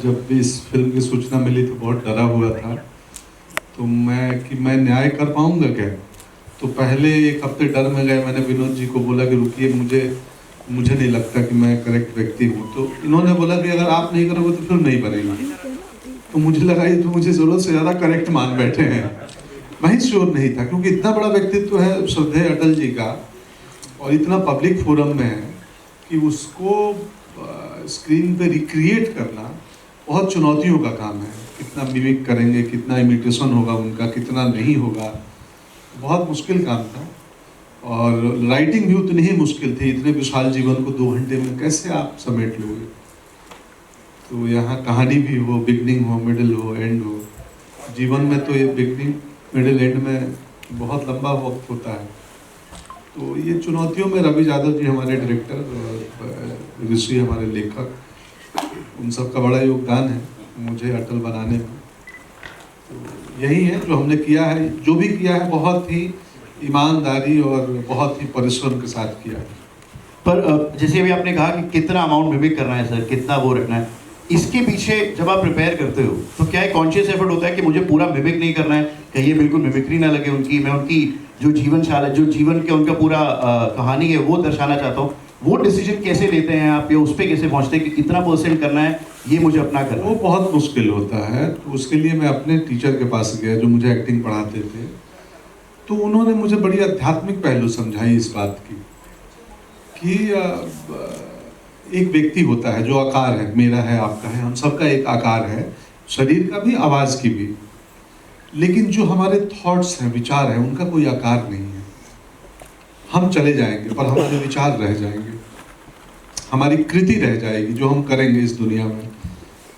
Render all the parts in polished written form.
जब भी इस फिल्म की सूचना मिली तो बहुत डरा हुआ था। तो मैं न्याय कर पाऊंगा क्या? तो पहले एक हफ्ते डर में गए। मैंने विनोद जी को बोला कि रुकिए, मुझे नहीं लगता कि मैं करेक्ट व्यक्ति हूँ। तो इन्होंने बोला कि अगर आप नहीं करोगे तो फिल्म नहीं बनेगी। तो मुझे लगा ये तो मुझे ज़रूरत से ज़्यादा करेक्ट मान बैठे हैं। मैं श्योर नहीं था, क्योंकि इतना बड़ा व्यक्तित्व है श्रद्धेय अटल जी का, और इतना पब्लिक फोरम में है कि उसको स्क्रीन पे रिक्रिएट करना बहुत चुनौतियों का काम है। कितना मिमिक करेंगे, कितना इमिटेशन होगा उनका, कितना नहीं होगा, बहुत मुश्किल काम था। और राइटिंग भी उतनी ही मुश्किल थी। इतने विशाल जीवन को 2 घंटे में कैसे आप समेट लोगे? तो यहाँ कहानी भी हो, बिगनिंग हो, मिडिल हो, एंड हो। जीवन में तो ये बिगनिंग, मिडिल, एंड में बहुत लंबा वक्त होता है। तो ये चुनौतियों में रवि यादव जी हमारे डायरेक्टर, ऋषि हमारे लेखक, उन सब का बड़ा योगदान है मुझे अटल बनाने में। तो यही है जो हमने किया है। जो भी किया है बहुत ही ईमानदारी और बहुत ही परिश्रम के साथ किया है। पर जैसे अभी आपने कहा कि कितना अमाउंट मिमिक करना है सर, कितना वो रखना है, इसके पीछे जब आप प्रिपेयर करते हो तो क्या एक कॉन्शियस एफर्ट होता है कि मुझे पूरा मिमिक नहीं करना है, कहीं ये बिल्कुल मिमिक्री ना लगे उनकी, मैं उनकी जो जीवनशाला, जो जीवन के उनका पूरा कहानी है वो दर्शाना चाहता हूँ। वो डिसीजन कैसे लेते हैं आप, या उस पर कैसे पहुँचते हैं कि कितना % करना है, ये मुझे अपना करना है? वो बहुत मुश्किल होता है। तो उसके लिए मैं अपने टीचर के पास गया जो मुझे एक्टिंग पढ़ाते थे। तो उन्होंने मुझे बड़ी आध्यात्मिक पहलू समझाई इस बात की कि एक व्यक्ति होता है जो आकार है, मेरा है, आपका है, हम सबका एक आकार है, शरीर का भी, आवाज़ की भी। लेकिन जो हमारे थॉट्स हैं, विचार हैं, उनका कोई आकार नहीं है। हम चले जाएंगे पर हमारे विचार रह जाएंगे, हमारी कृति रह जाएगी जो हम करेंगे इस दुनिया में।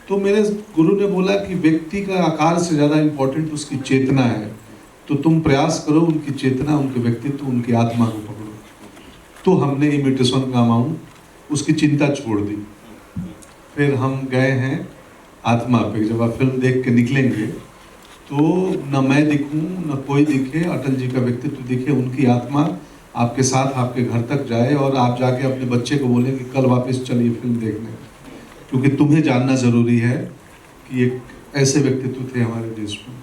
तो मेरे गुरु ने बोला कि व्यक्ति का आकार से ज़्यादा इम्पोर्टेंट उसकी चेतना है। तो तुम प्रयास करो उनकी चेतना, उनके व्यक्तित्व, उनकी आत्मा को पकड़ो। तो हमने इमिटेशन का अमाउंट, उसकी चिंता छोड़ दी। फिर हम गए हैं आत्मा पे। जब आप फिल्म देख के निकलेंगे तो न मैं दिखूं, न कोई दिखे, अटल जी का व्यक्तित्व दिखे, उनकी आत्मा आपके साथ आपके घर तक जाए और आप जाके अपने बच्चे को बोलें कि कल वापस चलिए फिल्म देखने। क्योंकि तुम्हें जानना ज़रूरी है कि एक ऐसे व्यक्तित्व थे हमारे देश में।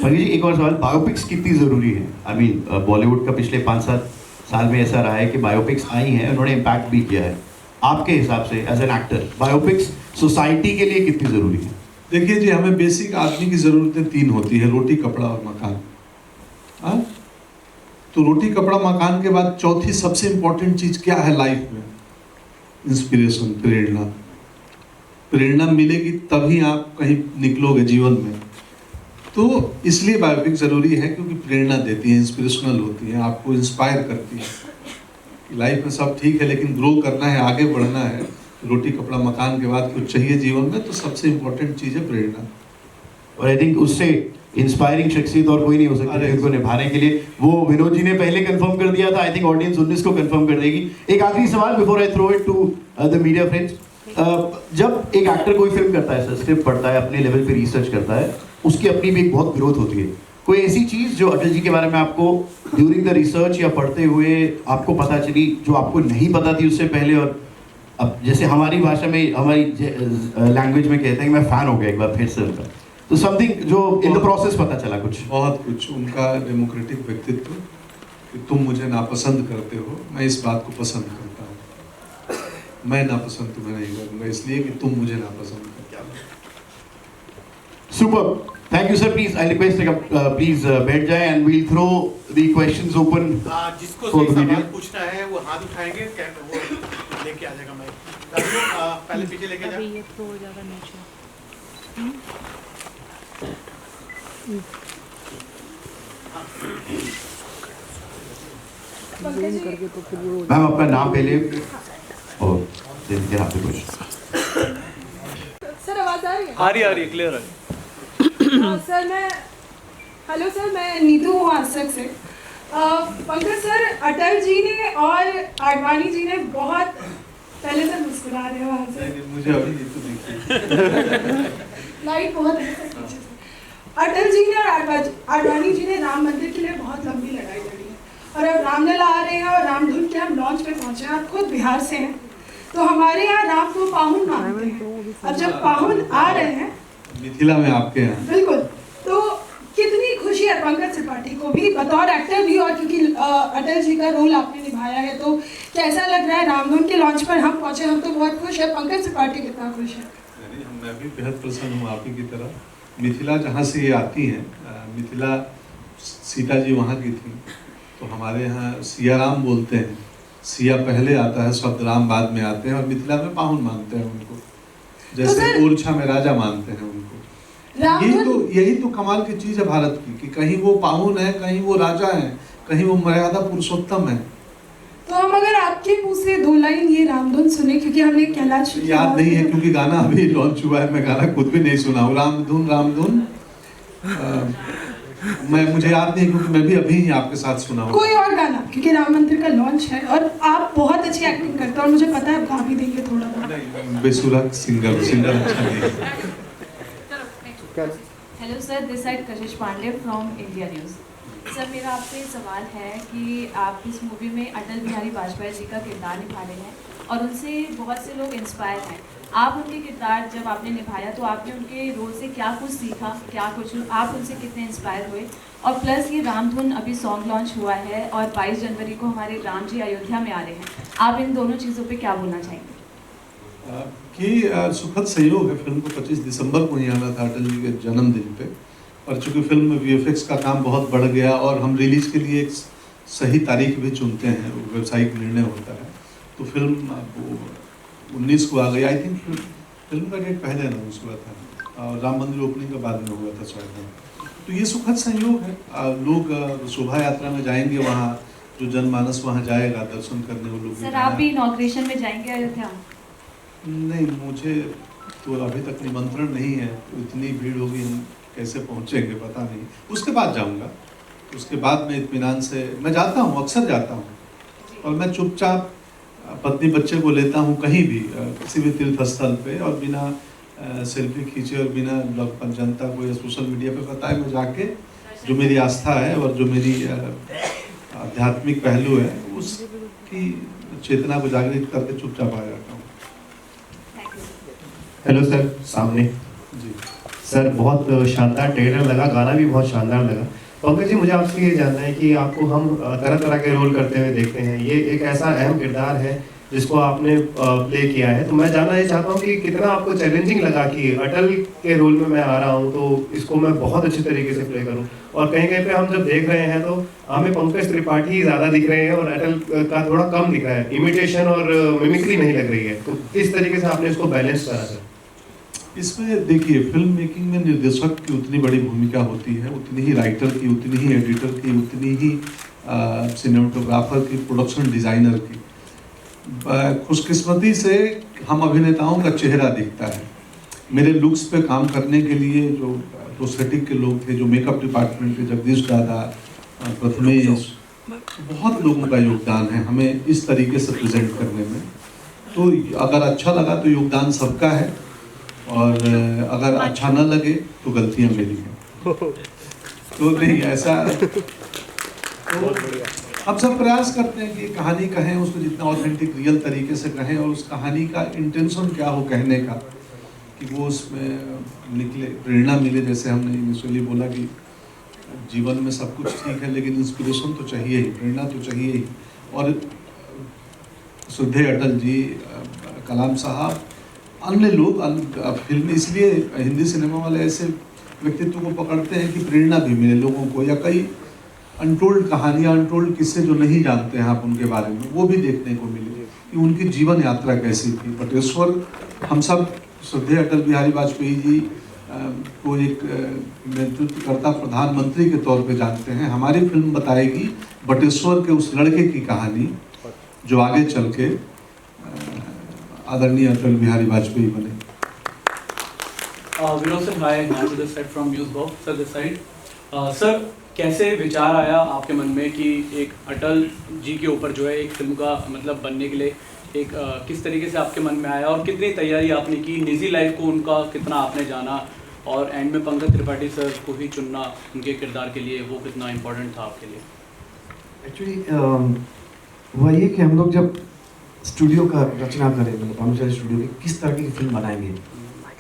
जी एक और सवाल, बायोपिक्स कितनी ज़रूरी है? आई मीन बॉलीवुड का पिछले 5-7 साल में ऐसा रहा है कि बायोपिक्स आई हैं, उन्होंने इम्पैक्ट भी किया है। आपके हिसाब से as an actor biopics society के लिए कितनी ज़रूरी है? देखिए जी, हमें बेसिक आदमी की ज़रूरतें 3 होती है, रोटी, कपड़ा और मकान। हाँ, तो रोटी, कपड़ा, मकान के बाद चौथी सबसे इम्पोर्टेंट चीज़ क्या है लाइफ में? इंस्पिरेशन, प्रेरणा। प्रेरणा मिलेगी तभी आप कहीं निकलोगे जीवन में। तो इसलिए बायोपिक ज़रूरी है, क्योंकि प्रेरणा देती है, इंस्पिरेशनल होती है, आपको इंस्पायर करती है। लाइफ में सब ठीक है लेकिन ग्रो करना है, आगे बढ़ना है। रोटी, कपड़ा, मकान के बाद कुछ चाहिए जीवन में, तो सबसे इम्पोर्टेंट चीज़ है प्रेरणा। और आई थिंक उससे इंस्पायरिंग शख्सियत और कोई नहीं हो सकती उनको निभाने के लिए। वो विनोद जी ने पहले कंफर्म कर दिया था, आई थिंक ऑडियंस 19 को कंफर्म कर देगी। एक आखिरी सवाल before I throw it to the media friends. जब एक एक्टर कोई फिल्म करता है, स्क्रिप्ट पढ़ता है, अपने लेवल पे रिसर्च करता है, उसकी अपनी भी एक बहुत ग्रोथ होती है। कोई ऐसी चीज़ जो अटल जी के बारे में आपको ड्यूरिंग द रिसर्च या पढ़ते हुए आपको पता चली, जो आपको नहीं पता थी उससे पहले? और अब जैसे हमारी भाषा में, हमारी लैंग्वेज में कहते हैं कि मैं फ़ैन हो गया एक बार फिर से उनका, तो समथिंग जो इन द प्रोसेस पता चला कुछ? बहुत कुछ। उनका डेमोक्रेटिक व्यक्तित्व कि तुम मुझे नापसंद करते हो, मैं इस बात को पसंद करता हूँ। मैं नापसंद तुम्हें नहीं करूँगा इसलिए कि तुम मुझे नापसंद करते हो। Super, thank you sir. Please I request please बैठ जाए and we'll throw the questions open. जिसको सही सवाल पूछना है वो हाथ उठाएंगे, वो लेके आ जाएगा माइक। पहले पीछे लेके जा। ये तो ज्यादा नीचे। मैम अपना नाम पहले और देंगे आपके क्वेश्चन। सर आवाज आ रही है? आ रही है, क्लियर है। सर हेलो सर, मैं नीतू हूँ आसक से। पंकज सर, अटल जी ने और आडवाणी जी ने बहुत पहले से मुस्कुरा रहे हैं वहाँ से। मुझे अभी नीतू दिखी। लाइट बहुत है सर पीछे से। अटल जी ने और आडवाणी जी ने राम मंदिर के लिए बहुत लंबी लड़ाई लड़ी है, और अब रामलला आ रहे हैं और रामधुन के हम लॉन्च पे पहुँचे हैं। आप खुद बिहार से हैं, तो हमारे यहाँ राम को पाहुन मानते हैं। अब जब पाहुन आ रहे हैं मिथिला में आपके यहाँ, बिल्कुल, तो कितनी खुशी है पंकज त्रिपाठी को भी बतौर एक्टर भी, और क्योंकि अटल जी का रोल आपने निभाया है, तो कैसा लग रहा है? रामधुन के लॉन्च पर हम पहुंचे, हम तो बहुत खुश है, पंकज त्रिपाठी कितना खुश है? मैं भी बेहद प्रसन्न हूँ आप ही की तरह। मिथिला जहाँ से ये आती हैं, मिथिला सीता जी वहाँ की थी, तो हमारे यहाँ सिया राम बोलते हैं, सिया पहले आता है, शब्द राम बाद में आते हैं, और मिथिला में पाहुन मानते हैं उनको, जैसे ओरछा में राजा मानते हैं उनको। यही तो कमाल की चीज़ है भारत की, कि कहीं वो पाहुन है, कहीं वो राजा है, कहीं वो मर्यादा पुरुषोत्तम है। तो हम अगर आपके मुंह से 2 लाइन ये रामधुन सुने, क्योंकि हमने कैलाश याद नहीं है क्योंकि गाना अभी लॉन्च हुआ है, मैं गाना खुद भी नहीं सुना हूँ। रामधुन मुझे याद नहीं क्योंकि मैं भी अभी ही आपके साथ सुना हूँ। कोई और गाना, क्योंकि राम मंदिर का लॉन्च है और आप बहुत अच्छी एक्टिंग करते हो और मुझे पता है आप गा भी देंगे थोड़ा बहुत। बेसुरा सिंगर अच्छा नहीं। Hello sir, this side Kashish Pandey from India News. Sir, मेरा आपसे सवाल है कि आप इस मूवी में अटल बिहारी वाजपेयी जी का किरदार निभा रहे हैं और उनसे बहुत से लोग इंस्पायर हैं। आप उनके किरदार जब आपने निभाया तो आपने उनके रोल से क्या कुछ सीखा, क्या कुछ आप उनसे कितने इंस्पायर हुए? और प्लस ये रामधुन अभी सॉन्ग लॉन्च हुआ है और 22 जनवरी को हमारे राम जी अयोध्या में आ रहे हैं, आप इन दोनों चीज़ों पे क्या बोलना चाहेंगे? कि सुखद संयोग है, फिल्म को 25 दिसंबर को ही आना था अटल जी के जन्मदिन पे, और चूँकि फिल्म में VFX का काम बहुत बढ़ गया और हम रिलीज़ के लिए एक सही तारीख भी चुनते हैं, व्यावसायिक निर्णय होता है, तो फिल्म 19 को आ गई। आई थिंक फिल्म का डेट पहले अनाउंस हुआ था और राम मंदिर ओपनिंग का बाद में हुआ था शायद। तो ये सुखद संयोग है, लोग शोभा यात्रा में जाएंगे, वहाँ जो जनमानस वहाँ जाएगा दर्शन करने वो लोग। सर, आप भी इनॉग्रेशन में जाएंगे अयोध्या? नहीं, मुझे तो अभी तक निमंत्रण नहीं है, इतनी भीड़ होगी, हम कैसे पहुँचेंगे पता नहीं। उसके बाद जाऊँगा, उसके बाद मैं इत्मीनान से, मैं जाता हूँ, अक्सर जाता हूँ, और मैं चुपचाप पत्नी बच्चे को लेता हूँ कहीं भी, किसी भी तीर्थ स्थल पे, और बिना सेल्फी खींचे और बिना जनता को या सोशल मीडिया पे बताए, मैं जाके जो मेरी आस्था है और जो मेरी आध्यात्मिक पहलू है उसकी चेतना को जागृत करके चुपचाप आ जाता हूँ। हेलो सर, सामने जी सर, बहुत शानदार ट्रेलर लगा, गाना भी बहुत शानदार लगा। पंकज जी, मुझे आपसे ये जानना है कि आपको हम तरह तरह के रोल करते हुए देखते हैं, ये एक ऐसा अहम किरदार है जिसको आपने प्ले किया है, तो मैं जानना ये चाहता हूँ कि कितना आपको चैलेंजिंग लगा कि अटल के रोल में मैं आ रहा हूँ तो इसको मैं बहुत अच्छी तरीके से प्ले करूँ, और कहीं कहीं पे हम जब देख रहे हैं तो हमें पंकज त्रिपाठी ज़्यादा दिख रहे हैं और अटल का थोड़ा कम दिख रहा है, इमिटेशन और मिमिक्री नहीं लग रही है, तो किस तरीके से आपने इसको बैलेंस करा सर? इसमें देखिए, फिल्म मेकिंग में निर्देशक की उतनी बड़ी भूमिका होती है, उतनी ही राइटर की, उतनी ही एडिटर की, उतनी ही सिनेमेटोग्राफर की, प्रोडक्शन डिज़ाइनर की। खुशकिस्मती से हम अभिनेताओं का चेहरा दिखता है। मेरे लुक्स पे काम करने के लिए जो प्रोस्थेटिक के लोग थे, जो मेकअप डिपार्टमेंट के जगदीश दादा, प्रथमेश, बहुत लोगों का योगदान है हमें इस तरीके से प्रेजेंट करने में। तो अगर अच्छा लगा तो योगदान सबका है, और अगर अच्छा न लगे तो गलतियां मेरी हैं। तो नहीं ऐसा, तो हम सब प्रयास करते हैं कि कहानी कहें, उसको जितना ऑथेंटिक रियल तरीके से कहें, और उस कहानी का इंटेंशन क्या हो कहने का, कि वो उसमें निकले, प्रेरणा मिले। जैसे हमने इनिशियली बोला कि जीवन में सब कुछ ठीक है लेकिन इंस्पिरेशन तो चाहिए ही, प्रेरणा तो चाहिए ही। और श्रद्धेय अटल जी, कलाम साहब, अन्य लोग, फिल्म इसलिए हिंदी सिनेमा वाले ऐसे व्यक्तित्व को पकड़ते हैं कि प्रेरणा भी मिले लोगों को, या कई अनटोल्ड कहानियाँ, अनटोल्ड किस्से जो नहीं जानते हैं आप उनके बारे में, वो भी देखने को मिले कि उनकी जीवन यात्रा कैसी थी। बटेश्वर, हम सब श्रद्धेय अटल बिहारी वाजपेयी जी को एक नेतृत्वकर्ता प्रधानमंत्री के तौर पे जानते हैं। हमारी फिल्म बताएगी बटेश्वर के उस लड़के की कहानी जो आगे चल के आदरणीय अटल बिहारी वाजपेयी बने। Vinod sir, hi, to this side from news sir this side. Sir, कैसे विचार आया आपके मन में कि एक अटल जी के ऊपर जो है एक फिल्म का मतलब बनने के लिए एक किस तरीके से आपके मन में आया और कितनी तैयारी आपने की, निजी लाइफ को उनका कितना आपने जाना, और एंड में पंकज त्रिपाठी सर को ही चुनना उनके किरदार के लिए, वो कितना इम्पोर्टेंट था आपके लिए? एक्चुअली वही है कि हम लोग जब स्टूडियो का रचना करें, मतलब भानुशाली स्टूडियो की किस तरह की फिल्म बनाएंगे।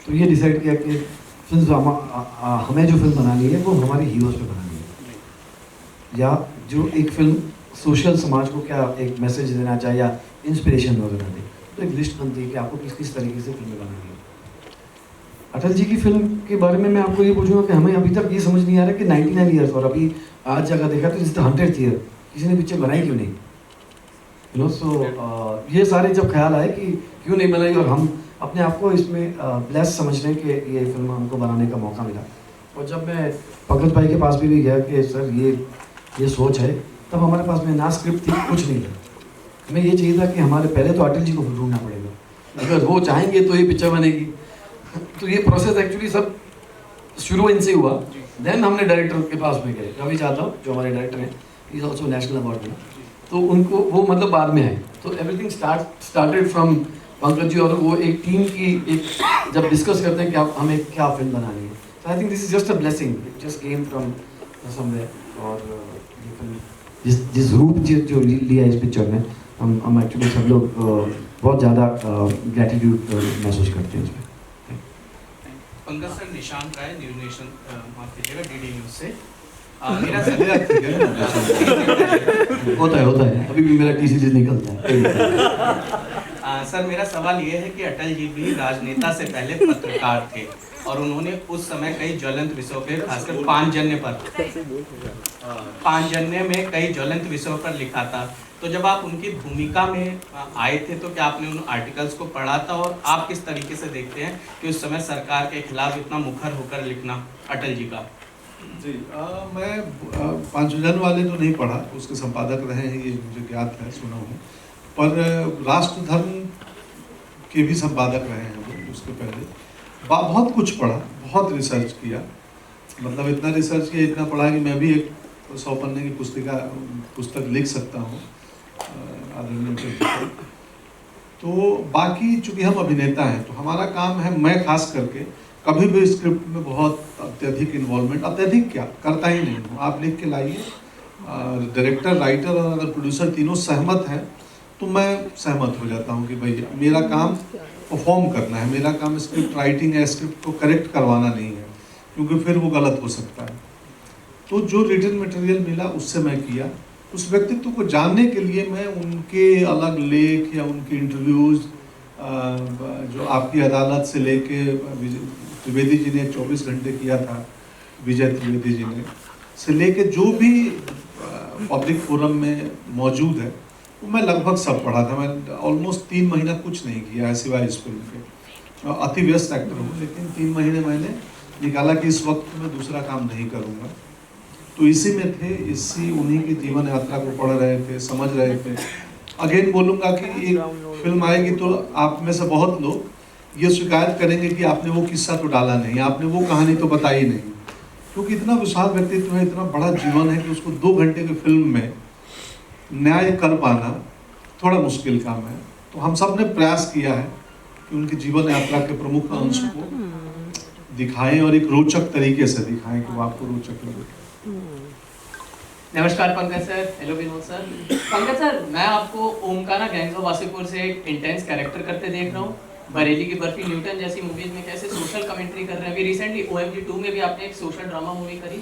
तो ये डिसाइड किया कि फिल्म हमें जो फिल्म बनानी है वो हमारे हीरोज़ पे बनानी है, या जो एक फिल्म सोशल समाज को क्या एक मैसेज देना चाहे या इंस्पिरेशन वगैरह दे। तो एक लिस्ट बनती है कि आपको किस किस तरीके से फिल्में बनानी है। अटल जी की फिल्म के बारे में मैं आपको ये पूछूंगा कि हमें अभी तक ये समझ नहीं आ रहा कि 99 ईयर्स और अभी आज जगह देखा तो इस 100th ईयर किसी ने पिक्चर बनाई क्यों नहीं, यू नो। सो ये सारे जब ख्याल आए कि क्यों नहीं बनाई, और हम अपने आप को इसमें ब्लेस समझ रहे हैं कि ये फिल्म हमको बनाने का मौका मिला। और जब मैं पंकज भाई के पास भी गया कि सर ये सोच है, तब हमारे पास में ना स्क्रिप्ट थी, कुछ नहीं था। हमें ये चाहिए था कि हमारे पहले तो अटल जी को ढूंढना पड़ेगा, अगर वो चाहेंगे तो ये पिक्चर बनेगी। तो ये प्रोसेस एक्चुअली सब शुरू इनसे हुआ। देन हमने डायरेक्टर के पास में गए, रवि यादव जो हमारे डायरेक्टर हैं, इज ऑल्सो नेशनल अवार्ड में, तो उनको वो मतलब बाद में आए। तो everything started from Pankaj ji, और वो एक टीम की एक जब डिस्कस करते हैं कि आप हमें क्या फिल्म बनानी है, तो I think this is just a blessing, it just came from somewhere. और ये फिल्म जिस रूप जो लिया है इस पिक्चर में, हम एक्चुअली सब लोग बहुत ज़्यादा ग्रेटिट्यूड महसूस करते हैं इसमें। पंकज सर, निशांत राय, न्यूज नेशन, माफ कीजिएगा, डीडी न्यूज से। मेरा होता है अभी भी मेरा टीसी निकलता है। सर, मेरा सवाल ये है कि अटल जी भी राजनेता से पहले पत्रकार थे और उन्होंने उस समय कई ज्वलंत विषयों पे, खासकर पांचजन्य में कई ज्वलंत विषयों पर लिखा था। तो जब आप उनकी भूमिका में आए थे तो क्या आपने उन आर्टिकल्स को पढ़ा था, और आप किस तरीके से देखते हैं कि उस समय सरकार के खिलाफ इतना मुखर होकर लिखना अटल जी का? जी, मैं पांचजन्य वाले तो नहीं पढ़ा, उसके संपादक रहे हैं ये मुझे ज्ञात है, सुना हूँ, पर राष्ट्र धर्म के भी संपादक रहे हैं वो उसके पहले। बहुत कुछ पढ़ा, बहुत रिसर्च किया, मतलब इतना रिसर्च किया, इतना पढ़ा कि मैं भी एक 100 पन्ने की पुस्तक लिख सकता हूँ आदरणीय। तो बाकी चूंकि हम अभिनेता हैं तो हमारा काम है, मैं खास करके कभी भी स्क्रिप्ट में बहुत अत्यधिक इन्वॉल्वमेंट, अत्यधिक क्या करता ही नहीं हूँ। आप लिख के लाइए, डायरेक्टर, राइटर और अगर प्रोड्यूसर तीनों सहमत हैं तो मैं सहमत हो जाता हूँ कि भाई मेरा काम परफॉर्म करना है, मेरा काम स्क्रिप्ट राइटिंग है, स्क्रिप्ट को करेक्ट करवाना नहीं है, क्योंकि फिर वो गलत हो सकता है। तो जो रिटन मटेरियल मिला उससे मैं किया। उस व्यक्तित्व को जानने के लिए मैं उनके अलग लेख या उनके इंटरव्यूज़, जो आपकी अदालत से लेके त्रिवेदी जी ने 24 घंटे किया था, विजय त्रिवेदी जी ने, से लेके जो भी पब्लिक फोरम में मौजूद है वो मैं लगभग सब पढ़ा था। मैं ऑलमोस्ट 3 महीना कुछ नहीं किया है सिवाय इस फिल्म के। अति व्यस्त एक्टर हूँ, लेकिन 3 महीने मैंने निकाला कि इस वक्त मैं दूसरा काम नहीं करूँगा। तो इसी में थे, इसी उन्हीं की जीवन यात्रा को पढ़ रहे थे, समझ रहे थे। अगेन बोलूँगा कि एक फिल्म आएगी तो आप में से बहुत लोग ये शिकायत करेंगे कि आपने वो किस्सा तो डाला नहीं, आपने वो कहानी तो बताई नहीं, क्योंकि इतना विशाल व्यक्तित्व है, इतना बड़ा जीवन है कि उसको 2 घंटे की फिल्म में न्याय कर पाना थोड़ा मुश्किल काम है। तो हम सब ने प्रयास किया है कि उनकी जीवन यात्रा के प्रमुख अंश को दिखाएं और एक रोचक तरीके से दिखाएं कि वो आपको रोचक लगे। नमस्कार Pankaj sir, hello Vinod sir. Pankaj sir, मैं आपको ओमकारा गैंग्स ऑफ वासेपुर से एक इंटेंस कैरेक्टर करते देख रहा हूँ। बरेली की बर्फी, न्यूटन जैसी मूवीज में कैसे सोशल कमेंट्री कर रहे हैं। अभी रिसेंटली OMG 2 में भी आपने एक सोशल ड्रामा मूवी करी।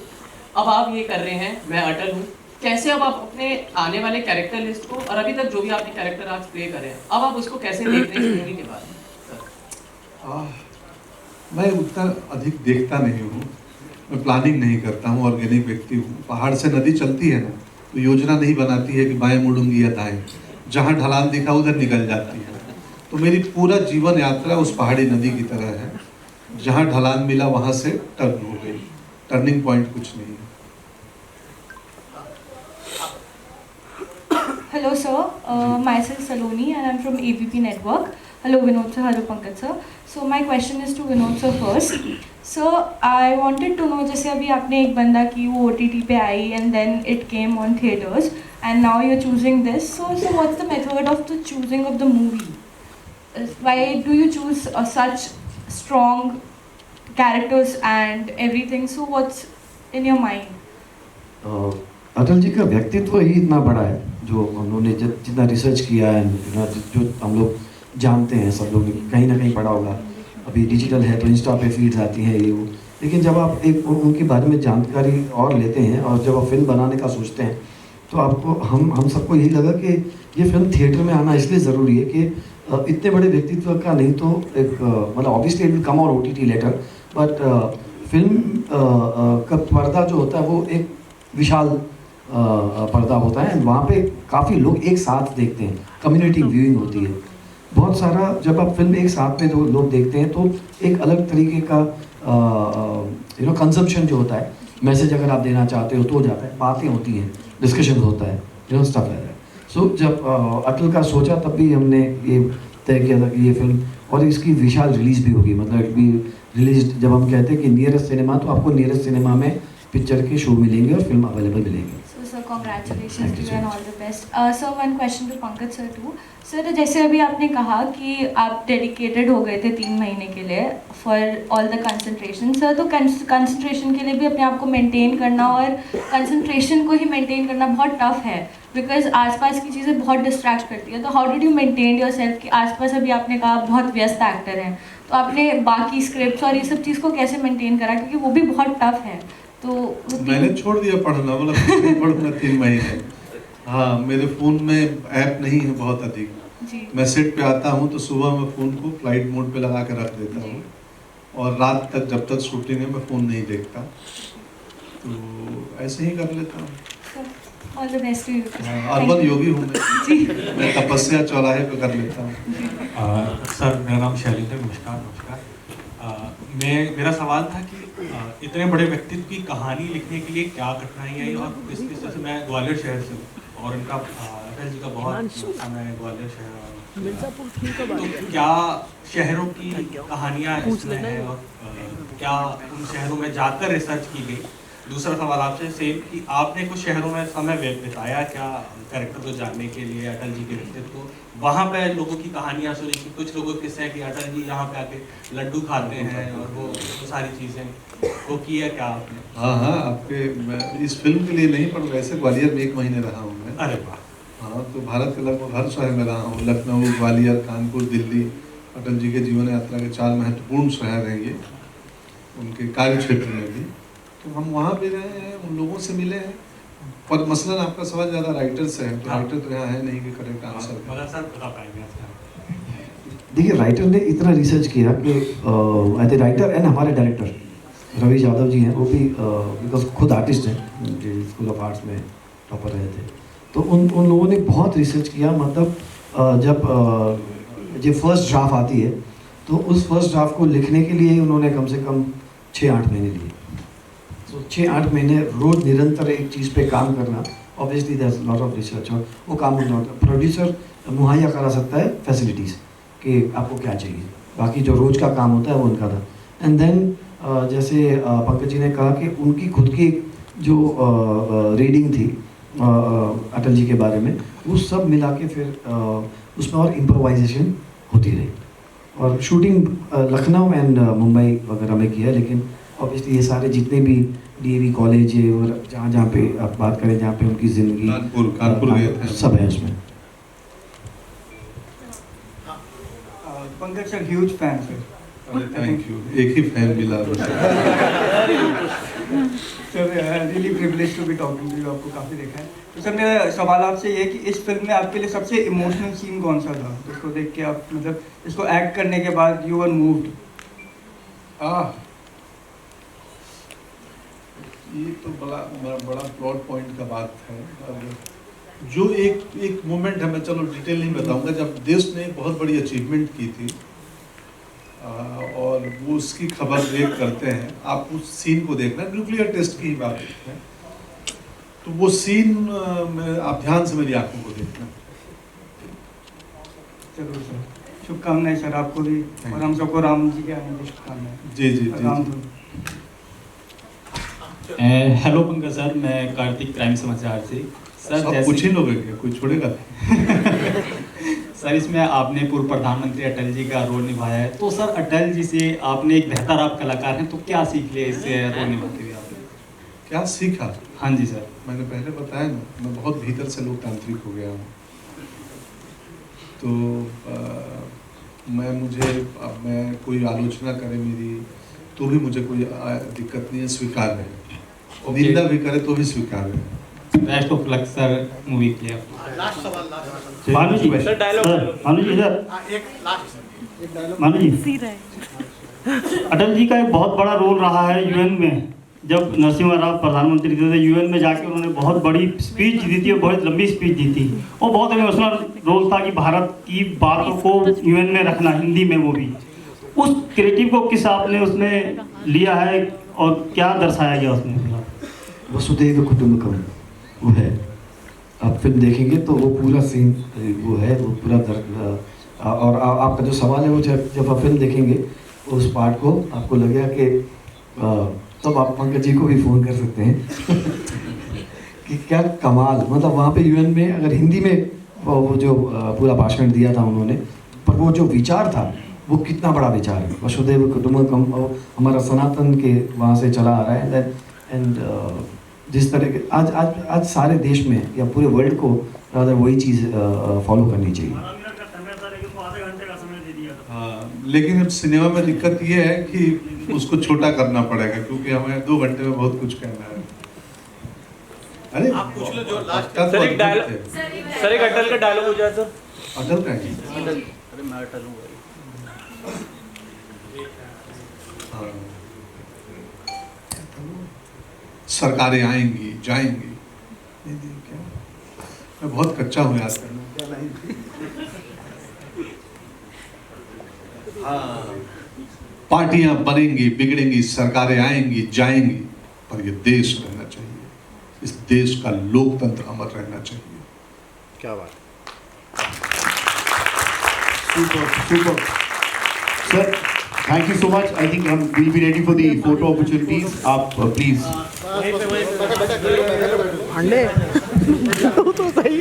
अब आप ये कर रहे हैं मैं अटल हूँ। कैसे अब आप अपने आने वाले कैरेक्टर लिस्ट को, और अभी तक जो भी आपने कैरेक्टर आज प्ले करे हैं, अब आप उसको कैसे देख रहे हैं इस मूवी के बाद? मैं उतना अधिक देखता नहीं हूँ, मैं प्लानिंग नहीं करता हूँ, ऑर्गेनिक व्यक्ति हूँ। पहाड़ से नदी चलती है ना, तो योजना नहीं बनाती है कि बाएं मुड़ूंगी या दाएं, जहाँ ढलान दिखा उधर निकल जाती है। तो मेरी पूरा जीवन यात्रा उस पहाड़ी नदी की तरह है, जहाँ ढलान मिला वहाँ से टर्न हो गई, टर्निंग पॉइंट कुछ नहीं है। Hello sir, myself Saloni and I'm from ABP Network. Hello Vinod sir, hello Pankaj sir. So my question is to Vinod sir first. So I wanted to know, जैसे अभी आपने एक बंदा की वो OTT पे आई and then it came on theaters and now you're choosing this. So what's the method of the choosing of the movie? Why do you choose such strong characters and everything? So what's in your mind? Atal ji का व्यक्तित्व ही इतना बड़ा है, जो उन्होंने जितना research किया है, जो हम लोग जानते हैं, सब लोग कहीं ना कहीं पढ़ा होगा। अभी डिजिटल है तो इंस्टा पे फीड्स आती हैं ये वो, लेकिन जब आप एक उनके बारे में जानकारी और लेते हैं और जब आप फिल्म बनाने का सोचते हैं तो आपको हम सबको यही लगा कि ये फिल्म थिएटर में आना इसलिए ज़रूरी है कि इतने बड़े व्यक्तित्व का नहीं तो एक मतलब ऑब्वियसली इट विल कम और OTT लेटर, बट फिल्म का पर्दा जो होता है वो एक विशाल पर्दा होता है, वहाँ पे काफ़ी लोग एक साथ देखते हैं, कम्युनिटी व्यूइंग होती है बहुत सारा। जब आप फिल्म एक साथ में दो लोग देखते हैं तो एक अलग तरीके का कंजम्पशन जो होता है, मैसेज अगर आप देना चाहते हो तो हो जाता है, बातें होती हैं, डिस्कशन होता है, स्टफ है। सो जब अटल का सोचा तब भी हमने ये तय किया था कि ये फिल्म और इसकी विशाल रिलीज़ भी होगी, मतलब इट बी रिलीज। जब हम कहते हैं कि नियरेस्ट सिनेमा, तो आपको नियरेस्ट सिनेमा में पिक्चर के शो मिलेंगे और फिल्म अवेलेबल मिलेंगे। So congratulations to you and all the best. So one question to Pankaj sir too. Sir जैसे अभी आपने कहा कि आप डेडिकेटेड हो गए थे 3 महीने के लिए for all the concentration. Sir तो कंसंट्रेशन के लिए भी अपने आप को मेंटेन करना और कंसंट्रेशन को ही मेंटेन करना बहुत टफ है, बिकॉज आसपास की चीज़ें बहुत डिस्ट्रैक्ट करती है। तो how did you maintain your self कि आसपास अभी आपने कहा बहुत व्यस्त एक्टर हैं, तो आपने बाकी स्क्रिप्ट और ये सब चीज़ को कैसे मेंटेन करा, क्योंकि वो भी बहुत टफ है। तो मैंने छोड़ दिया पढ़ना, मतलब पढ़ूंगा 3 महीने। हाँ, मेरे फ़ोन में ऐप नहीं है बहुत अधिक जी। मैं सेट पे आता हूँ तो सुबह मैं फ़ोन को फ्लाइट मोड पे लगा के रख देता हूँ और रात तक जब तक शूटिंग है मैं फ़ोन नहीं देखता, तो ऐसे ही कर लेता हूँ। All the best to you. Urban yogi हूँ मैं तपस्या चौराहे पे कर लेता हूँ। सर मेरा नाम शैलेंद्र, नमस्कार। मेरा सवाल था कि इतने बड़े व्यक्तित्व की कहानी लिखने के लिए क्या कठिनाई आई, और इस वजह से मैं ग्वालियर शहर से हूँ और इनका अटल जी का बहुत समय ग्वालियर शहर, तो क्या शहरों की कहानियाँ इसमें हैं और क्या उन शहरों में जाकर रिसर्च की गई? दूसरा सवाल आपसे सेम कि आपने कुछ शहरों में समय बिताया क्या कैरेक्टर को जानने के लिए, अटल जी के व्यक्तित्व को, वहाँ पे लोगों की कहानियाँ सुनी कि कुछ लोगों के किस्से हैं कि अटल जी यहाँ पे आके लड्डू खाते हैं और वो सारी चीज़ें वो किया क्या आपने? हाँ, आपके इस फिल्म के लिए नहीं, पर वैसे ग्वालियर में 1 महीने रहा हूँ मैं। अरे वाह। हाँ, तो भारत के लगभग हर शहर में रहा हूँ, लखनऊ, ग्वालियर, कानपुर, दिल्ली। अटल जी के जीवन यात्रा के 4 महत्वपूर्ण शहर हैं ये, उनके कार्य क्षेत्र में भी, तो हम वहाँ भी रहे हैं, उन लोगों से मिले हैं। पर मसलन आपका सवाल ज़्यादा राइटर से है, तो राइटर तो यहाँ है नहीं कि करेक्ट आंसर। मगर सर बता पाएंगे? देखिए, राइटर ने इतना रिसर्च किया कि आई थिंक राइटर एंड हमारे डायरेक्टर रवि यादव जी हैं, वो भी बिकॉज खुद आर्टिस्ट हैं, जो स्कूल ऑफ आर्ट्स में टॉपर रहे थे, तो उन लोगों ने बहुत रिसर्च किया। मतलब जब फर्स्ट ड्राफ्ट आती है तो उस फर्स्ट ड्राफ्ट को लिखने के लिए उन्होंने कम से कम 6-8 महीने लिए। तो 6-8 महीने रोज निरंतर एक चीज़ पे काम करना, obviously there is lot of research, और वो काम प्रोड्यूसर मुहैया करा सकता है फैसिलिटीज़ कि आपको क्या चाहिए, बाकी जो रोज़ का काम होता है वो उनका था। एंड देन जैसे पंकज जी ने कहा कि उनकी खुद की जो रीडिंग थी अटल जी के बारे में, वो सब मिला के फिर उसमें और इम्प्रोवाइजेशन होती रही। और शूटिंग लखनऊ एंड मुंबई वगैरह में किया है, लेकिन ऑब्वियसली ये सारे जितने भी DAV कॉलेज है और जहाँ पे आप बात करें, जहाँ पे उनकी ज़िंदगी कानपुर गए थे, सब है उसमें। Pankaj sir huge fan sir. Thank you, एक ही फैन मिला sir really privilege to be talking to you, आपको काफ़ी देखा है। तो सर मेरा सवाल आपसे ये है कि इस फिल्म में आपके लिए सबसे इमोशनल सीन कौन सा था, जिसको देख के आप मतलब इसको एक्ट करने के बाद यू वर मूव्ड? ये तो बड़ा प्लॉट पॉइंट का बात है। अब जो एक मोमेंट है, मैं चलो डिटेल नहीं बताऊंगा, जब देश ने एक बहुत बड़ी अचीवमेंट की थी और वो उसकी खबर ब्रेक करते हैं, आप उस सीन को देखना, न्यूक्लियर टेस्ट की ही बात देखते हैं, तो वो सीन में आप ध्यान से मेरी आंखों को देखना। जरूर सर, शुभकामनाएं सर आपको भी, और हम सबको राम जी के आने की शुभकामनाएं। जी जी राम हेलो पंकज सर, मैं कार्तिक क्राइम समाचार से। सर कुछ ही लोग हैं, कोई छोड़ेगा सर इसमें आपने पूर्व प्रधानमंत्री अटल जी का रोल निभाया है, तो सर अटल जी से आपने एक बेहतर आप कलाकार हैं, तो क्या सीख लिया इससे रोल निभाते हुए आपने? क्या सीखा? हाँ जी सर। मैंने पहले बताया ना, मैं बहुत भीतर से लोकतांत्रिक हो गया हूँ। तो अब मैं कोई आलोचना करे मेरी तो भी मुझे कोई दिक्कत नहीं है, स्वीकार है। निंदा भी करे तो भी स्वीकार है। Best of luck sir movie के लिए। लास्ट सवाल, लास्ट भानु जी, सर डायलॉग भानु जी सर, एक लास्ट भानु जी, अटल जी का एक बहुत बड़ा रोल रहा है यूएन में। जब नरसिम्हा राव प्रधानमंत्री थे यूएन में जाके उन्होंने बहुत बड़ी स्पीच दी थी और बहुत लंबी स्पीच दी थी। वो बहुत इमोशनल रोल था कि भारत की बातों को यूएन में रखना, हिंदी में वो भी। उस क्रिएटिव को किस आपने उसमें लिया है और क्या दर्शाया गया उसमें? वसुधैव कुटुंबकम वो है, आप फिल्म देखेंगे तो वो पूरा सीन वो है, वो पूरा दर्द। और आपका जो सवाल है वो जब आप फिल्म देखेंगे उस पार्ट को आपको लगेगा कि तब आप पंकज जी को भी फ़ोन कर सकते हैं कि क्या कमाल, मतलब वहाँ पे यूएन में अगर हिंदी में वो जो पूरा भाषण दिया था उन्होंने, पर वो जो विचार था वो कितना बड़ा विचार है। वसुधैव कुटुंबकम हमारा सनातन के वहाँ से चला आ रहा है। एंड जिस तरह के आज सारे देश में या पूरे वर्ल्ड को रादर वही चीज़ फॉलो करनी चाहिए। लेकिन अब सिनेमा में दिक्कत ये है कि उसको छोटा करना पड़ेगा, क्योंकि हमें 2 घंटे में बहुत कुछ कहना है। अरे आप पूछ लो जो लास्ट सर एक डायलॉग, सर एक अटल का डायलॉग हो जाए सर। अटल का है? अटल, अरे मैं अटल हूँ। हाँ। सरकारें आएंगी जाएंगी, नहीं क्या, मैं बहुत कच्चा हूँ याद करना। क्या लाइन? हाँ, पार्टियां बनेंगी बिगड़ेंगी, सरकारें आएंगी जाएंगी, पर ये देश रहना चाहिए। इस देश का लोकतंत्र अमर रहना चाहिए। क्या बात। Super. Sir, thank you so much. I think we'll be ready for the photo opportunities. आप please. अंडे तो सही